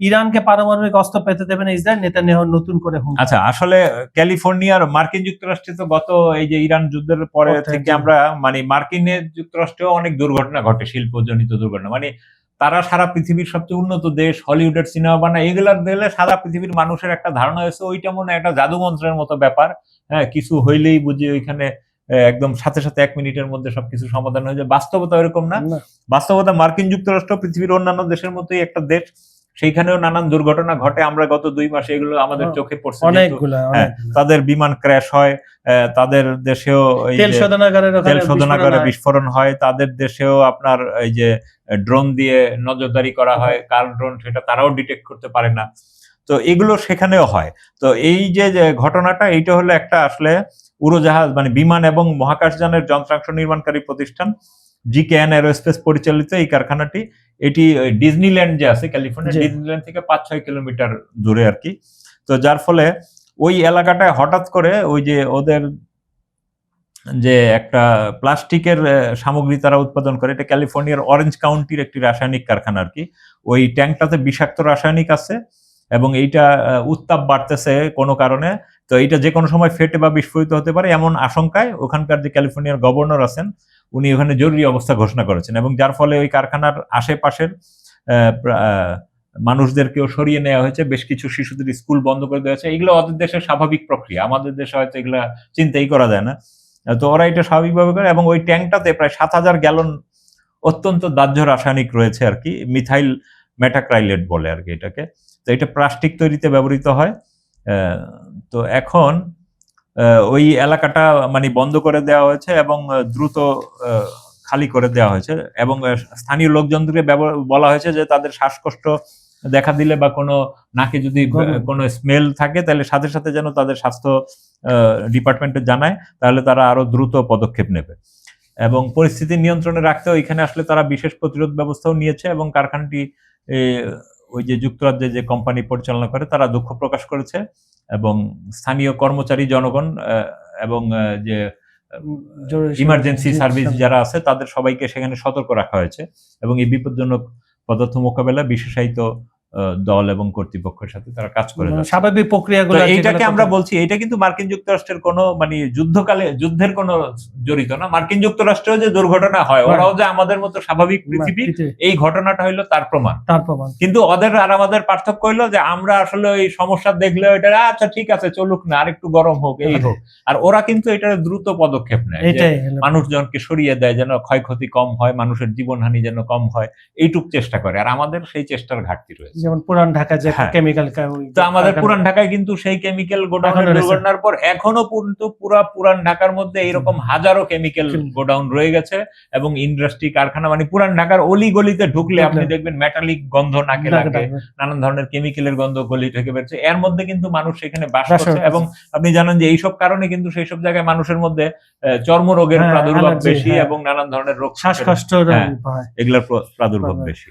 ইরানকে পারমাণবিক অস্ত্র পেতে দেবে না ইসরায়েল, নেতানিয়াহু নতুন করে হুমকি। আচ্ছা, আসলে ক্যালিফোর্নিয়ার মার্কিন যুক্তরাষ্ট্রে তো গত এই যে ইরান যুদ্ধের পরে থেকে আমরা মানে মার্কিনের যুক্তরাষ্ট্রেও অনেক দুর্ঘটনা ঘটে, শিল্পজনিত দুর্ঘটনা। মানে তারা সারা পৃথিবীর সবচেয়ে উন্নত দেশ, হলিউডের সিনেমা বানায়, এগুলার দিলে সারা পৃথিবীর মানুষের একটা ধারণা হয়েছে ওইটা মনে হয় একটা জাদুমন্ত্রের মতো ব্যাপার। হ্যাঁ, কিছু হইলেই বুঝি ওইখানে একদম সাথে সাথে 1 মিনিটের মধ্যে সবকিছু সমাধান হয়ে যায়। বাস্তবতা এরকম না। বাস্তবতা মার্কিন যুক্তরাষ্ট্র পৃথিবীর অন্যান্য দেশের মতোই একটা দেশ, সেইখানেও নানান দুর্ঘটনা ঘটে। আমরা গত 2 মাসে এগুলো আমাদের চোখে পড়ছে, তাদের বিমান ক্র্যাশ হয়, তাদের দেশেও তেল শোধনাগারে বিস্ফোরণ হয়, তাদের দেশেও আপনার এই যে ড্রোন দিয়ে নজরদারি করা হয়, কার ড্রোন সেটা তারাও ডিটেক্ট করতে পারে না। তো এগুলো সেখানেও হয়। তো এই যে ঘটনাটা, এইটা হলো একটা আসলে উড়োজাহাজ মানে বিমান এবং মহাকাশযানের যন্ত্রাংশ নির্মাণকারী প্রতিষ্ঠান জিকেএন এরোস্পেস পরিচালিত এই কারখানাটি। এটি ডিজনিল্যান্ড যে আছে ক্যালিফোর্নিয়া, ডিজনিল্যান্ড থেকে 5-6 কিলোমিটার দূরে আর কি। তো যার ফলে ওই এলাকাটায় হঠাৎ করে ওই যে ওদের যে একটা প্লাস্টিকের সামগ্রী তারা উৎপাদন করে, এটা ক্যালিফোর্নিয়ার অরেঞ্জ কাউন্টির একটি রাসায়নিক কারখানা আর কি। ওই ট্যাঙ্কটাতে বিষাক্ত রাসায়নিক আছে এবং এইটা উত্তাপ বাড়তেছে কোনো কারণে। তো এইটা যে কোনো সময় ফেটে বা বিস্ফোরিত হতে পারে এমন আশঙ্কায় ওখানকার যে ক্যালিফোর্নিয়ার গভর্নর আছেন উনি ওখানে জরুরি অবস্থা ঘোষণা করেছেন, এবং যার ফলে ওই কারখানার আশেপাশের মানুষদেরকেও সরিয়ে নেওয়া হয়েছে। বেশ কিছু শিশুদের স্কুল বন্ধ করে দেওয়া হয়েছে। এগুলো ওদের দেশের স্বাভাবিক প্রক্রিয়া, আমাদের দেশে হয়তো এগুলা চিন্তাই করা যায় না। তো ওরা এটা স্বাভাবিকভাবে করে, এবং ওই ট্যাঙ্কটাতে প্রায় 7,000 গ্যালন অত্যন্ত দাহ্য রাসায়নিক রয়েছে আর কি, মিথাইল মেটাক্রাইলেট বলে আর কি এটাকে। তো এটা প্লাস্টিক তৈরিতে ব্যবহৃত হয়। তো এখন ওই এলাকাটা মানে বন্ধ করে দেওয়া হয়েছে এবং দ্রুত খালি করে দেওয়া হয়েছে, এবং স্থানীয় লোকজনদেরকে বলা হয়েছে যে তাদের শ্বাসকষ্ট দেখা দিলে বা কোনো নাকে যদি কোনো স্মেল থাকে তাহলে সাথে সাথে যেন তাদের স্বাস্থ্য ডিপার্টমেন্টে জানায়, তাহলে তারা আরো দ্রুত পদক্ষেপ নেবে। এবং পরিস্থিতি নিয়ন্ত্রণে রাখতে এখানে আসলে তারা বিশেষ প্রতিরোধ ব্যবস্থাও নিয়েছে, এবং কারখানাটি ওই যে যুক্তরাজ্যে যে কোম্পানি পরিচালনা করে তারা দুঃখ প্রকাশ করেছে, এবং স্থানীয় কর্মচারী জনগণ এবং যে ইমার্জেন্সি সার্ভিস যারা আছে তাদের সবাইকে সেখানে সতর্ক রাখা হয়েছে, এবং এই বিপজ্জনক পদার্থ মোকাবেলা বিশেষায়িত দল এবং কর্তৃপক্ষের সাথে তারা কাজ করে যাচ্ছে। স্বাভাবিক প্রক্রিয়াগুলো এইটাকে আমরা বলছি, এটা কিন্তু মার্কিন যুক্তরাষ্ট্রের কোনো মানে যুদ্ধের কোনো জড়িত না। মার্কিন যুক্তরাষ্ট্রেও যে দুর্ঘটনা হয়, ওরাও যে আমাদের মতো স্বাভাবিক পৃথিবী, এই ঘটনাটা হইলো তার প্রমাণ। কিন্তু ওদের আর আমাদের পার্থক্য হইলো যে আমরা আসলে ওই সমস্যা দেখলে এটা আচ্ছা ঠিক আছে চলুক না, আর একটু গরম হোক, এই হোক। আর ওরা কিন্তু এটার দ্রুত পদক্ষেপ নেয়, মানুষজনকে সরিয়ে দেয় যেন ক্ষয়ক্ষতি কম হয়, মানুষের জীবনহানি যেন কম হয়, এইটুক চেষ্টা করে। আর আমাদের সেই চেষ্টার ঘাটতি রয়েছে। যেমন পুরান ঢাকা যে কেমিক্যাল, তো আমাদের পুরান ঢাকায় কিন্তু সেই কেমিক্যাল গোডাউনের দুর্ঘটনার পর এখনো কিন্তু পুরান ঢাকার মধ্যে এইরকম হাজারো কেমিক্যাল গোডাউন রয়ে গেছে, এবং ইন্ডাস্ট্রি কারখানা মানে পুরান ঢাকার অলি গলিতে ঢুকলে আপনি দেখবেন মেটালিক গন্ধ নাকে লাগে, নানান ধরনের কেমিক্যালের গন্ধ গলি থেকে বেরোচ্ছে। এর মধ্যে কিন্তু মানুষ সেখানে বাস করছে, এবং আপনি জানেন যে এইসব কারণে কিন্তু সেই সব জায়গায় মানুষের মধ্যে চর্মরোগের প্রাদুর্ভাব বেশি, এবং নানান ধরনের রোগ, শ্বাসকষ্ট, এগুলোর প্রাদুর্ভাব বেশি।